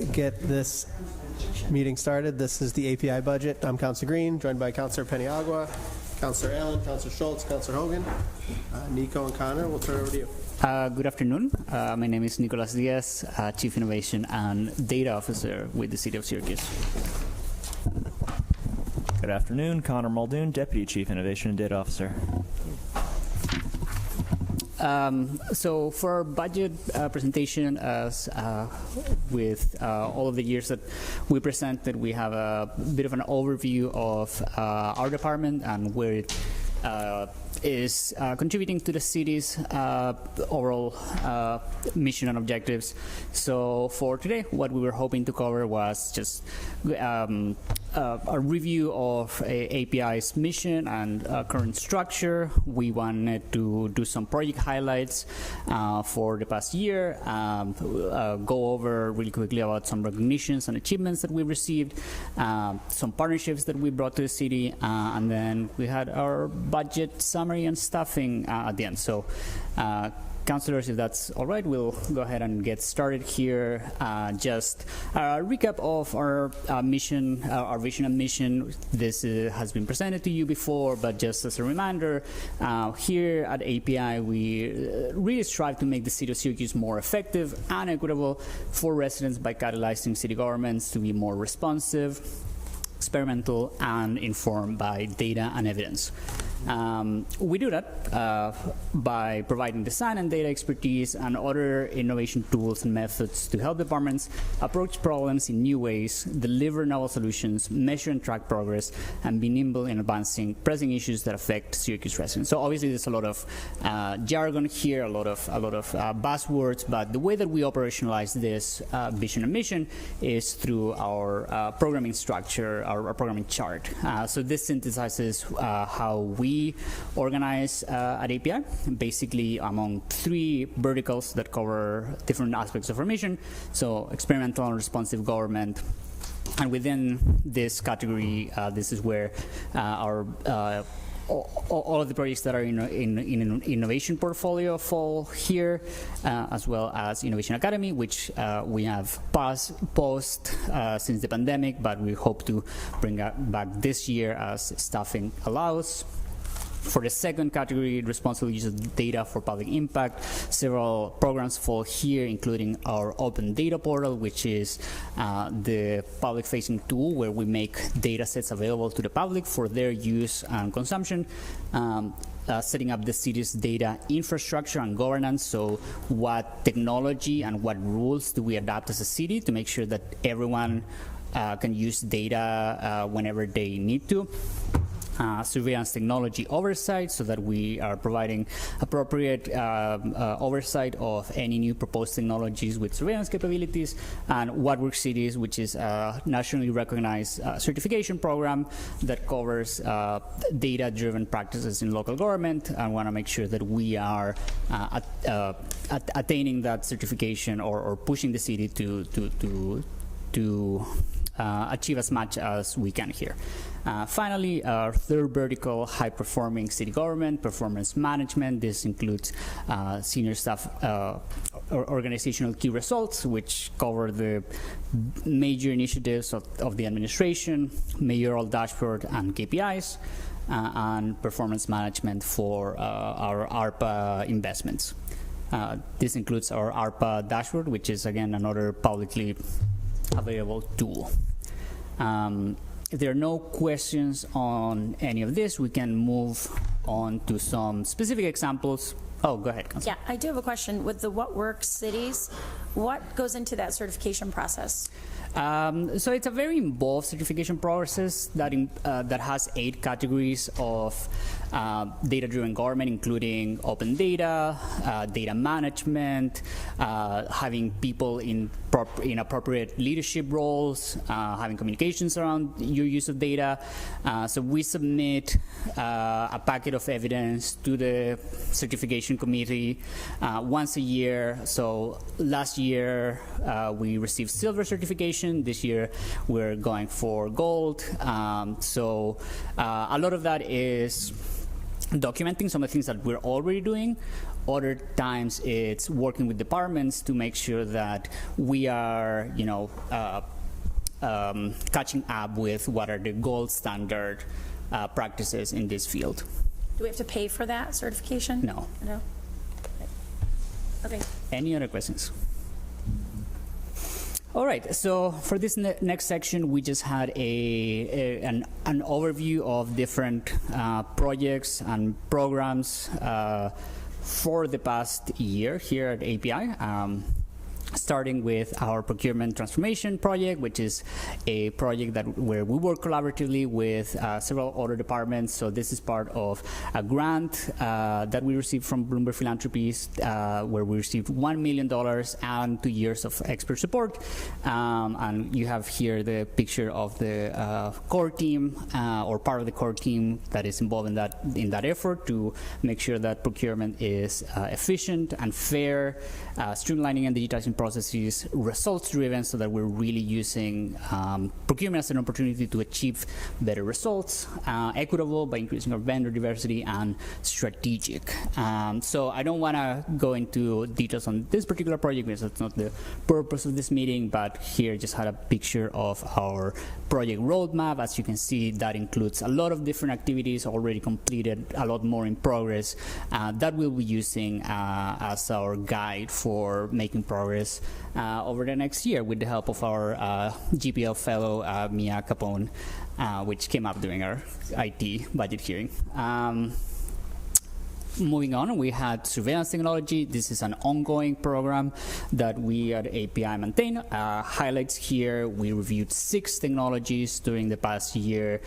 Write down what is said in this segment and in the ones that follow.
get this meeting started. This is the API budget. I'm Councilor Green, joined by Councilor Peniagua, Councilor Allen, Councilor Schultz, Councilor Hogan. Nico and Connor, we'll turn it over to you. Good afternoon. My name is Nicolas Diaz, Chief Innovation and Data Officer with the City of Syracuse. Good afternoon. Connor Muldoon, Deputy Chief Innovation and Data Officer. So for our budget presentation, as with all of the years that we presented, we have a bit of an overview of our department and where it is contributing to the city's overall mission and objectives. So for today, what we were hoping to cover was just a review of API's mission and current structure. We wanted to do some project highlights for the past year, go over really quickly about some recognitions and achievements that we received, some partnerships that we brought to the city, and then we had our budget summary and staffing at the end. So councilors, if that's all right, we'll go ahead and get started here. Just a recap of our mission, our vision and mission. This has been presented to you before, but just as a reminder, here at API, we really strive to make the city of Syracuse more effective and equitable for residents by catalyzing city governments to be more responsive, experimental, and informed by data and evidence. We do that by providing design and data expertise and other innovation tools and methods to help departments approach problems in new ways, deliver novel solutions, measure and track progress, and be nimble in advancing pressing issues that affect Syracuse residents. So obviously there's a lot of jargon here, a lot of buzzwords, but the way that we operationalize this vision and mission is through our programming structure, our programming chart. So this synthesizes how we organize at API, basically among 3 verticals that cover different aspects of our mission. So experimental and responsive government. And within this category, this is where our all of the projects that are in innovation portfolio fall here, as well as Innovation Academy, which we have paused since the pandemic, but we hope to bring back this year as staffing allows. For the second category, responsible use of data for public impact, several programs fall here, including our open data portal, which is the public-facing tool where we make data sets available to the public for their use and consumption. Setting up the city's data infrastructure and governance, so what technology and what rules do we adopt as a city to make sure that everyone can use data whenever they need to. Surveillance technology oversight, so that we are providing appropriate oversight of any new proposed technologies with surveillance capabilities, and What Works Cities, which is a nationally recognized certification program that covers data-driven practices in local government. I want to make sure that we are attaining that certification or pushing the city to achieve as much as we can here. Finally, our third vertical, high-performing city government, performance management. This includes senior staff organizational key results, which cover the major initiatives of the administration, mayoral dashboard and KPIs, and performance management for our ARPA investments. This includes our ARPA dashboard, which is, again, another publicly available tool. If there are no questions on any of this, we can move on to some specific examples. Oh, go ahead, Councilor. Yeah, I do have a question. With the What Works Cities, what goes into that certification process? So it's a very involved certification process that has 8 categories of data-driven government, including open data, data management, having people in appropriate leadership roles, having communications around your use of data. So we submit a packet of evidence to the certification committee once a year. So last year we received silver certification. This year we're going for gold. So a lot of that is documenting some of the things that we're already doing, Other times it's working with departments to make sure that we are, catching up with what are the gold standard practices in this field. Do we have to pay for that certification? No. No? Okay. Any other questions? All right, so for this next section, we just had an overview of different projects and programs for the past year here at API. Starting with our procurement transformation project, which is a project where we work collaboratively with several other departments. So this is part of a grant that we received from Bloomberg Philanthropies, where we received $1 million and 2 years of expert support. And you have here the picture of the core team, or part of the core team that is involved in that effort to make sure that procurement is efficient and fair, streamlining and digitizing processes, results-driven, so that we're really using procurement as an opportunity to achieve better results, equitable by increasing our vendor diversity, and strategic. So I don't want to go into details on this particular project because that's not the purpose of this meeting, but here just had a picture of our project roadmap. As you can see, that includes a lot of different activities already completed, a lot more in progress, that we'll be using as our guide for making progress over the next year with the help of our GPL fellow, Mia Capone, which came up during our IT budget hearing. Moving on, we had surveillance technology. This is an ongoing program that we at API maintain. Highlights here, we reviewed 6 technologies during the past year.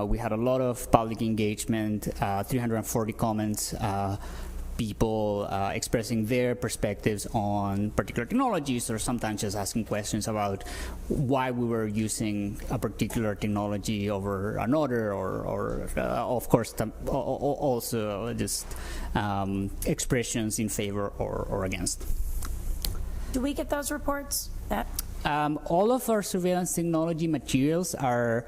We had a lot of public engagement, 340 comments, people expressing their perspectives on particular technologies, or sometimes just asking questions about why we were using a particular technology over another, or of course, also just expressions in favor or against. Do we get those reports? All of our surveillance technology materials are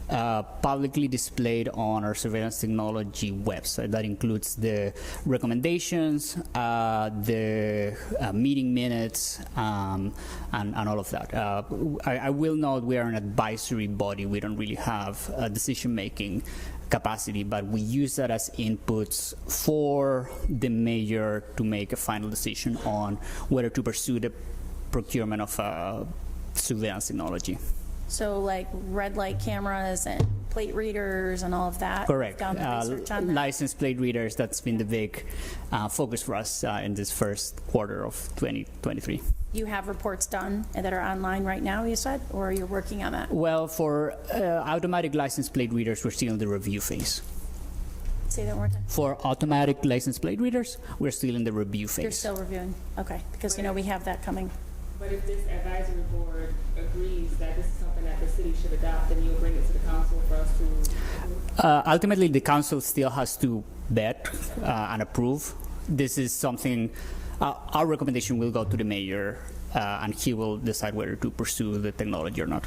publicly displayed on our surveillance technology website. That includes the recommendations, the meeting minutes, and all of that. I will note we are an advisory body. We don't really have decision-making capacity, but we use that as inputs for the mayor to make a final decision on whether to pursue the procurement of surveillance technology. So like red light cameras and plate readers and all of that? Correct. Done the research on that? License plate readers, that's been the big focus for us in this first quarter of 2023. You have reports done that are online right now, you said, or you're working on that? Well, for automatic license plate readers, we're still in the review phase. Say that one more time. For automatic license plate readers, we're still in the review phase. You're still reviewing? Okay, because we have that coming. But if this advisory board agrees that this is something that the city should adopt, then you'll bring it to the council for us to... Ultimately, the council still has to vet and approve. This is something, our recommendation will go to the mayor, and he will decide whether to pursue the technology or not.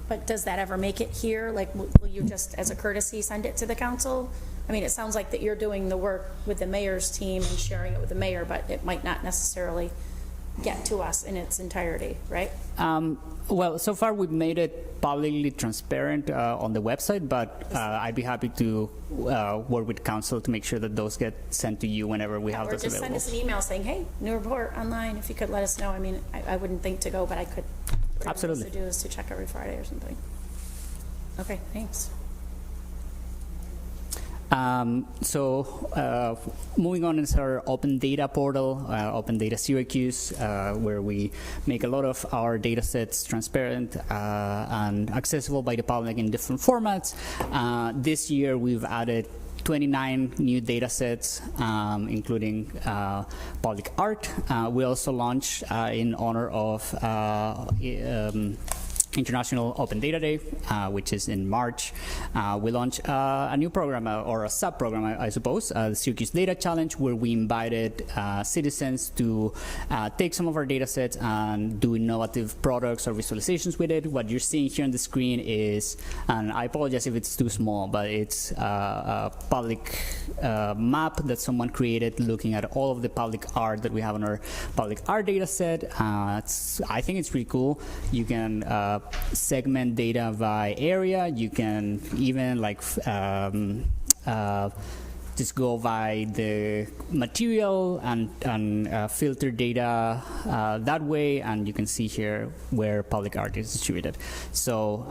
But does that ever make it here? Like, will you just, as a courtesy, send it to the council? I mean, it sounds like that you're doing the work with the mayor's team and sharing it with the mayor, but it might not necessarily get to us in its entirety, right? Well, so far we've made it publicly transparent on the website, but I'd be happy to work with council to make sure that those get sent to you whenever we have Or those just available. send us an email saying, hey, new report online, if you could let us know. I mean, I wouldn't think to go, but I could. What Absolutely. I'm supposed to do is to check every Friday or something. Okay, thanks. Moving on is our open data portal, Open Data Syracuse, where we make a lot of our data sets transparent and accessible by the public in different formats. This year we've added 29 new data sets, including public art. We also launched in honor of International Open Data Day, which is in March. We launched a new program, or a sub-program, I suppose, the Syracuse Data Challenge, where we invited citizens to take some of our data sets and do innovative products or visualizations with it. What you're seeing here on the screen is, and I apologize if it's too small, but it's a public map that someone created looking at all of the public art that we have on our public art data set. I think it's pretty cool. You can segment data by area. You can even just go by the material and filter data that way, and you can see here where public art is distributed. So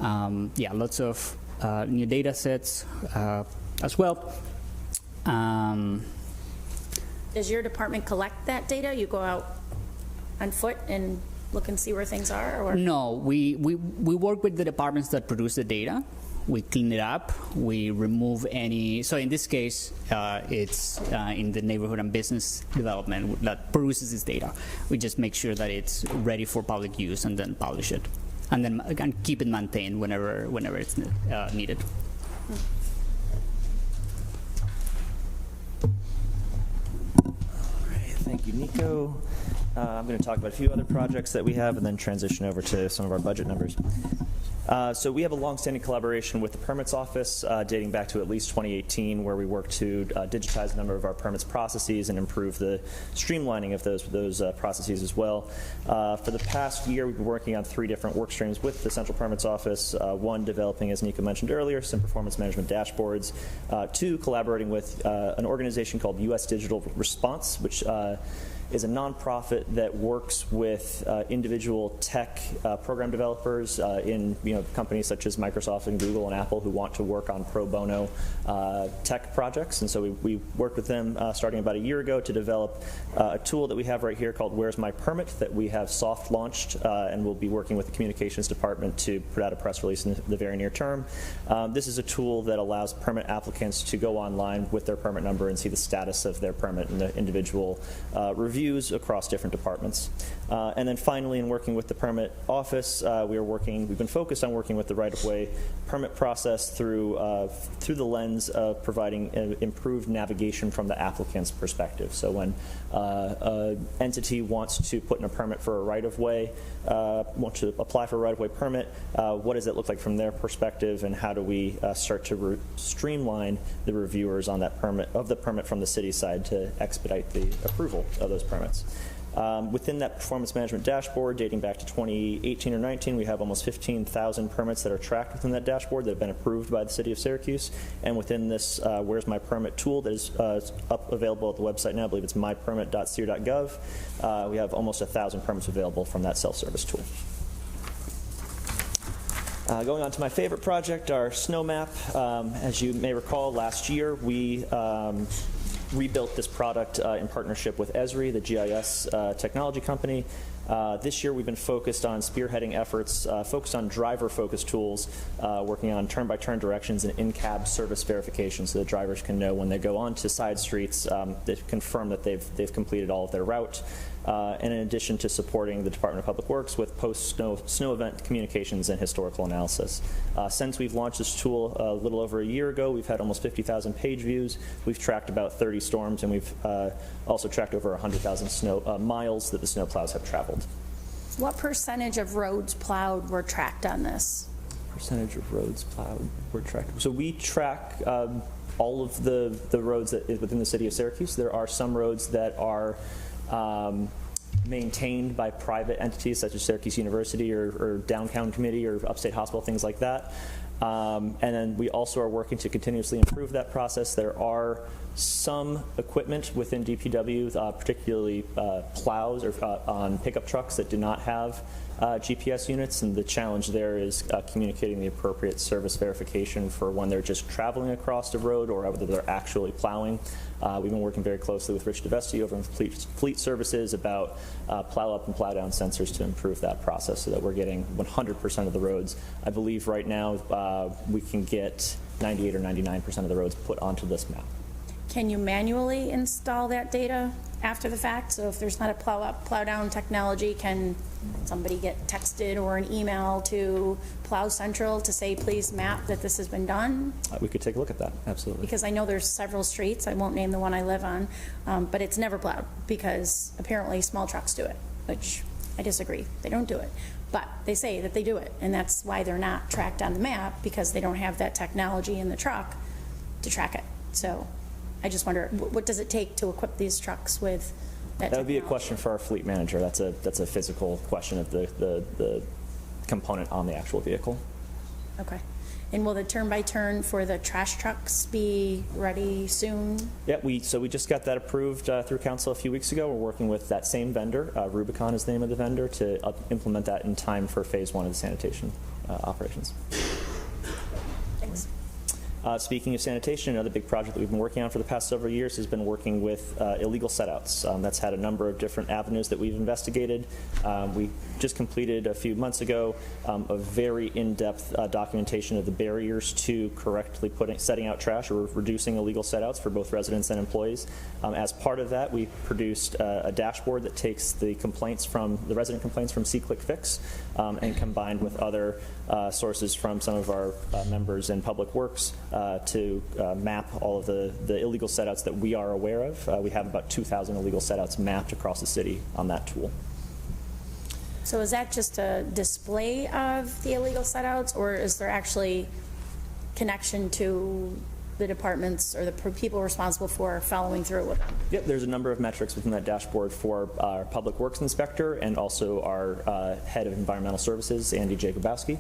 yeah, lots of new data sets as well. Does your department collect that data? You go out on foot and look and see where things are? Or? No, we work with the departments that produce the data. We clean it up. We remove any. So in this case, it's in the neighborhood and business development that produces this data. We just make sure that it's ready for public use and then publish it, and then again keep it maintained whenever it's needed. Thank you, Nico. I'm going to talk about a few other projects that we have and then transition over to some of our budget numbers. So we have a long-standing collaboration with the Permits Office dating back to at least 2018, where we work to digitize a number of our permits processes and improve the streamlining of those processes as well. For the past year, we've been working on 3 different work streams with the Central Permits Office. 1, developing, as Nico mentioned earlier, some performance management dashboards. 2, collaborating with an organization called U.S. Digital Response, which is a nonprofit that works with individual tech program developers in companies such as Microsoft and Google and Apple who want to work on pro bono tech projects. And so we worked with them starting about a year ago to develop a tool that we have right here called Where's My Permit that we have soft launched, and we'll be working with the communications department to put out a press release in the very near term. This is a tool that allows permit applicants to go online with their permit number and see the status of their permit and the individual reviews across different departments. And then finally, in working with the permit office, we've been focused on working with the right-of-way permit process through the lens of providing improved navigation from the applicant's perspective. So when an entity wants to put in a permit for a right-of-way, want to apply for a right-of-way permit, what does it look like from their perspective, and how do we start to streamline the reviewers on that permit from the city side to expedite the approval of those permits. Within that performance management dashboard, dating back to 2018 or 19, we have almost 15,000 permits that are tracked within that dashboard that have been approved by the city of Syracuse. And within this Where's My Permit tool that is available at the website now, I believe it's mypermit.syr.gov, we have almost 1,000 permits available from that self-service tool. Going on to my favorite project, our snow map. As you may recall, last year we rebuilt this product in partnership with Esri, the GIS technology company. This year we've been focused on spearheading efforts, focused on driver-focused tools, working on turn-by-turn directions and in-cab service verification so that drivers can know when they go onto side streets, they confirm that they've completed all of their route. And in addition to supporting the Department of Public Works with post-snow event communications and historical analysis. Since we've launched this tool a little over a year ago, we've had almost 50,000 page views. We've tracked about 30 storms, and we've also tracked over 100,000 miles that the snowplows have traveled. What percentage of roads plowed were tracked on this? Percentage of roads plowed were tracked. So we track all of the roads that is within the city of Syracuse. There are some roads that are maintained by private entities such as Syracuse University or Downtown Committee or Upstate Hospital, things like that. And then we also are working to continuously improve that process. There are some equipment within DPW, particularly plows or on pickup trucks that do not have GPS units, and the challenge there is communicating the appropriate service verification for when they're just traveling across the road or whether they're actually plowing. We've been working very closely with Rich DeVesti over in Fleet Services about plow up and plow down sensors to improve that process so that we're getting 100% of the roads. I believe right now we can get 98 or 99% of the roads put onto this map. Can you manually install that data after the fact? So if there's not a plow up, plow down technology, can somebody get texted or an email to Plow Central to say, please map that this has been done? We could take a look at that, absolutely. Because I know there's several streets, I won't name the one I live on, but it's never plowed because apparently small trucks do it, which I disagree. They don't do it. But they say that they do it, and that's why they're not tracked on the map, because they don't have that technology in the truck to track it. So I just wonder, what does it take to equip these trucks with that That would be a technology? question for our fleet manager. That's a physical question of the component on the actual vehicle. Okay. And will the turn-by-turn for the trash trucks be ready soon? Yeah, so we just got that approved through council a few weeks ago. We're working with that same vendor, Rubicon is the name of the vendor, to implement that in time for phase 1 of the sanitation operations. Thanks. Speaking of sanitation, another big project that we've been working on for the past several years has been working with illegal setouts. That's had a number of different avenues that we've investigated. We just completed a few months ago a very in-depth documentation of the barriers to correctly setting out trash or reducing illegal setouts for both residents and employees. As part of that, we produced a dashboard that takes the resident complaints from See-Click Fix and combined with other sources from some of our members in Public Works to map all of the illegal setouts that we are aware of. We have about 2,000 illegal setouts mapped across the city on that tool. So is that just a display of the illegal setouts, or is there actually connection to the departments or the people responsible for following through with them? Yep, there's a number of metrics within that dashboard for our Public Works Inspector and also our Head of Environmental Services, Andy Jacobowski,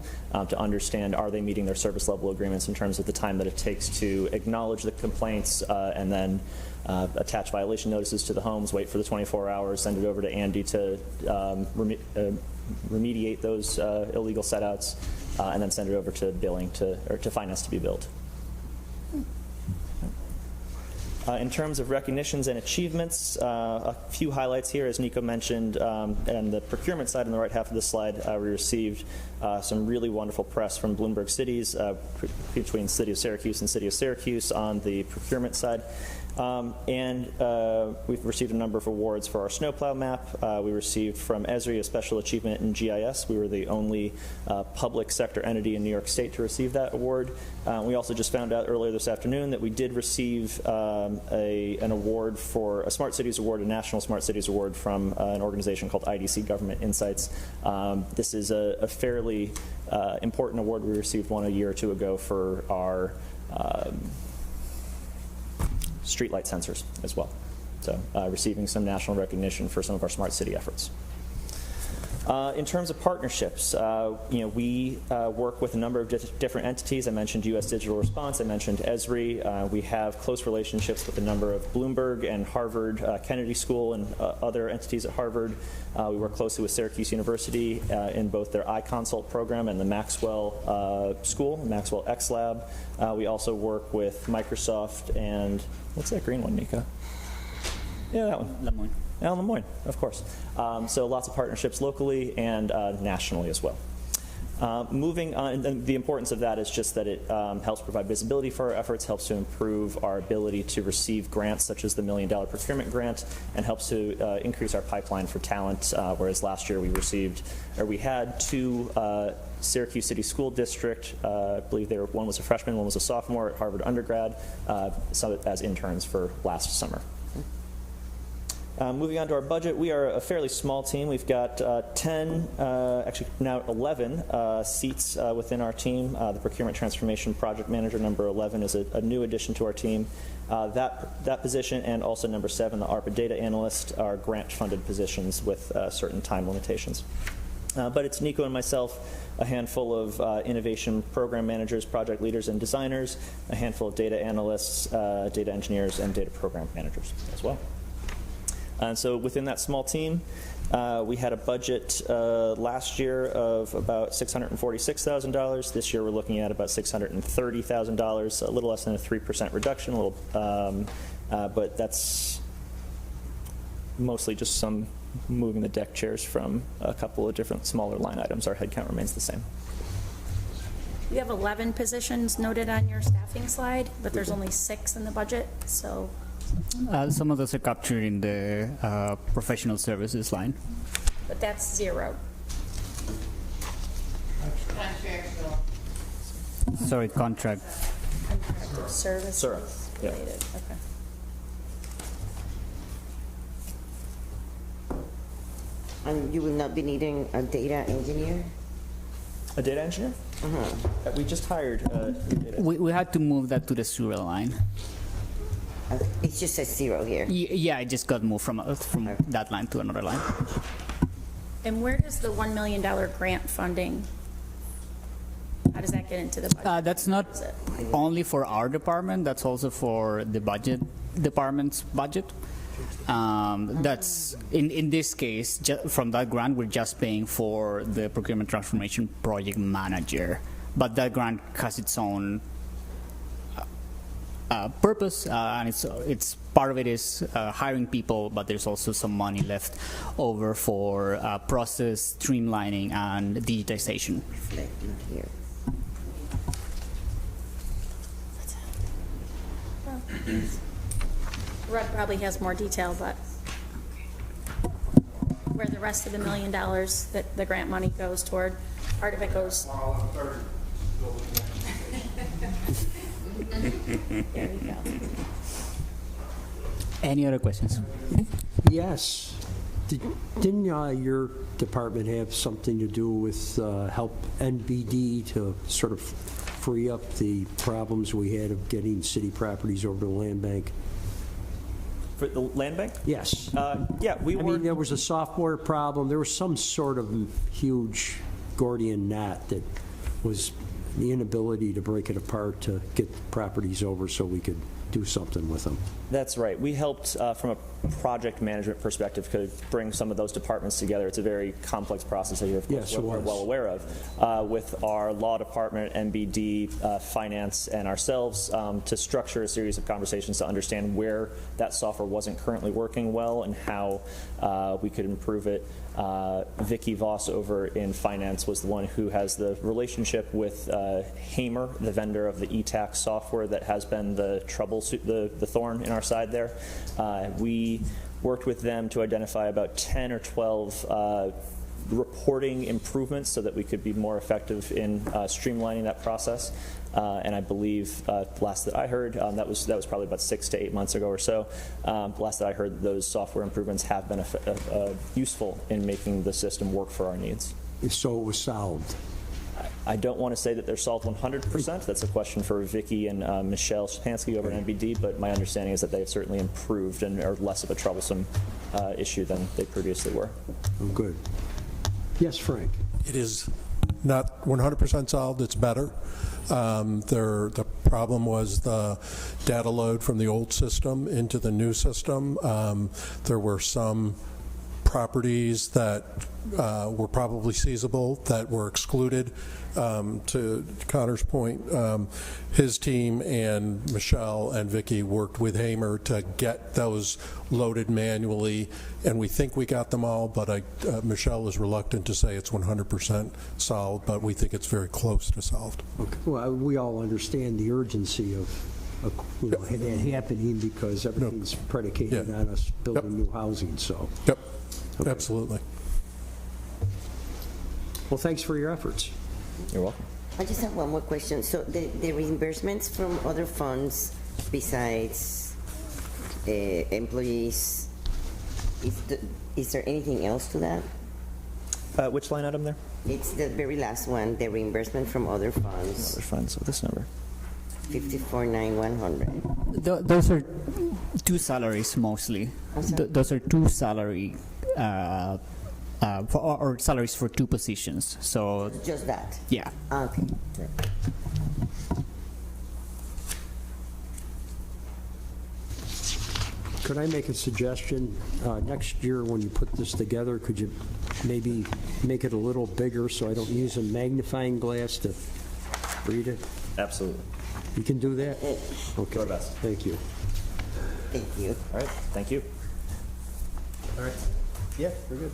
to understand, are they meeting their service level agreements in terms of the time that it takes to acknowledge the complaints and then attach violation notices to the homes, wait for the 24 hours, send it over to Andy to remediate those illegal setouts, and then send it over to billing or to finance to be billed. In terms of recognitions and achievements, a few highlights here, as Nico mentioned, and the procurement side on the right half of the slide, we received some really wonderful press from Bloomberg Cities between City of Syracuse and City of Syracuse on the procurement side. And we've received a number of awards for our snowplow map. We received from Esri a special achievement in GIS. We were the only public sector entity in New York State to receive that award. We also just found out earlier this afternoon that we did receive an award for a Smart Cities Award, a National Smart Cities Award from an organization called IDC Government Insights. This is a fairly important award. We received one a year or two ago for our streetlight sensors as well. So receiving some national recognition for some of our smart city efforts. In terms of partnerships, we work with a number of different entities. I mentioned U.S. Digital Response. I mentioned Esri. We have close relationships with a number of Bloomberg and Harvard Kennedy School and other entities at Harvard. We work closely with Syracuse University in both their iConsult program and the Maxwell School, Maxwell X Lab. We also work with Microsoft and, what's that green one, Nika? Yeah, that one. Lemoyne. Lemoyne, of course. So lots of partnerships locally and nationally as well. Moving on, and the importance of that is just that it helps provide visibility for our efforts, helps to improve our ability to receive grants such as the $1 million procurement grant, and helps to increase our pipeline for talent, whereas last year we had two Syracuse City School District, I believe one was a freshman, one was a sophomore at Harvard undergrad, so as interns for last summer. Moving on to our budget, we are a fairly small team. We've got actually now 11 seats within our team. The Procurement Transformation Project Manager, number 11, is a new addition to our team. That position and also number 7, the ARPA Data Analyst, are grant-funded positions with certain time limitations. But it's Nico and myself, a handful of innovation program managers, project leaders, and designers, a handful of data analysts, data engineers, and data program managers as well. And so within that small team, we had a budget last year of about $646,000. This year we're looking at about $630,000, a little less than a 3% reduction, but that's mostly just some moving the deck chairs from a couple of different smaller line items. Our headcount remains the same. You have 11 positions noted on your staffing slide, but there's only 6 in the budget, so Some of those are captured in the professional services line. But that's zero. Sorry, contract. Contracted services Sir, yeah. related, okay. And you will not be needing a data engineer? A data engineer? We just hired a data. We had to move that to the sewer line. It just says zero here. Yeah, it just got moved from that line to another line. And where does the $1 million grant funding, how does that get into the budget? That's not Is it? only for our department, that's also for the budget department's budget. That's in this case, from that grant, we're just paying for the procurement transformation project manager, but that grant has its own purpose, and it's part of it is hiring people, but there's also some money left over for process streamlining and digitization. Like, not here. Rod probably has more detail, but where the rest of the $1 million that the grant money goes toward, part of it goes. There you go. Any other questions? Yes. Didn't your department have something to do with help NBD to sort of free up the problems we had of getting city properties over to the land bank? For the land bank? Yes. Yeah, we I were. mean, there was a software problem. There was some sort of huge Gordian knot that was the inability to break it apart to get properties over so we could do something with them. That's right. We helped from a project management perspective could bring some of those departments together. It's a very complex process that you're of course Yes, it we're was. well aware of, with our law department, MBD, finance, and ourselves to structure a series of conversations to understand where that software wasn't currently working well and how we could improve it. Vicky Voss over in finance was the one who has the relationship with Hamer, the vendor of the e-tax software that has been the trouble, the thorn in our side there. We worked with them to identify about 10 or 12 reporting improvements so that we could be more effective in streamlining that process. And I believe last that I heard, that was probably about 6 to 8 months ago or so. Last that I heard, those software improvements have been useful in making the system work for our needs. So it was solved. I don't want to say that they're solved 100%. That's a question for Vicky and Michelle Shapansky over at NBD, but my understanding is that they have certainly improved and are less of a troublesome issue than they previously were. Oh, good. Yes, Frank. It is not 100% solved. It's better. The problem was the data load from the old system into the new system. There were some properties that were probably seizable that were excluded. To Connor's point, his team and Michelle and Vicky worked with Hamer to get those loaded manually, and we think we got them all, but Michelle is reluctant to say it's 100% solved, but we think it's very close to solved. Okay. Well, we all understand the urgency of that happening because everything's predicated on us building new housing. So. Yep. Okay. Absolutely. Well, thanks for your efforts. You're welcome. I just have one more question. So the reimbursements from other funds besides employees, is there anything else to that? Which line item there? It's the very last one, the reimbursement from other funds, Other funds. So this number. 54,900. Those are two salaries mostly. Those are two salary or salaries for two positions. So Just that? yeah. Okay. Could I make a suggestion? Next year, when you put this together, could you maybe make it a little bigger so I don't use a magnifying glass to read it? Absolutely. You can do that? Okay. Do our best. Thank you. Thank you. All right. Thank you. All right. Yeah, we're good.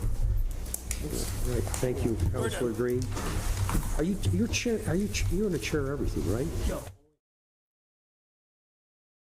All right. Thank you, Councilor Green. You're in a chair everything, right? No.